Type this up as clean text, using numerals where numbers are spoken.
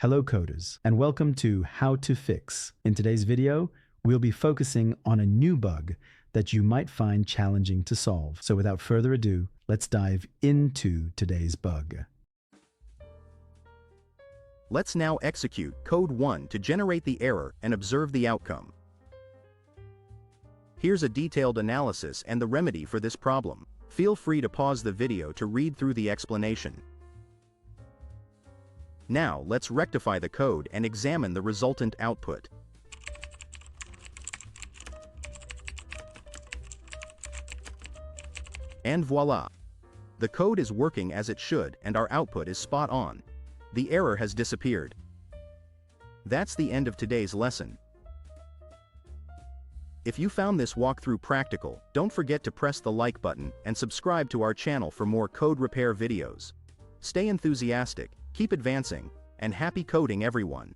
Hello coders, and welcome to How to Fix. In today's video, we'll be focusing on a new bug that you might find challenging to solve. So without further ado, let's dive into today's bug. Let's now execute code 1 to generate the error and observe the outcome. Here's a detailed analysis and the remedy for this problem. Feel free to pause the video to read through the explanation. Now let's rectify the code and examine the resultant output. And voila! The code is working as it should and our output is spot on. The error has disappeared. That's the end of today's lesson. If you found this walkthrough practical, don't forget to press the like button and subscribe to our channel for more code repair videos. Stay enthusiastic, keep advancing, and happy coding everyone!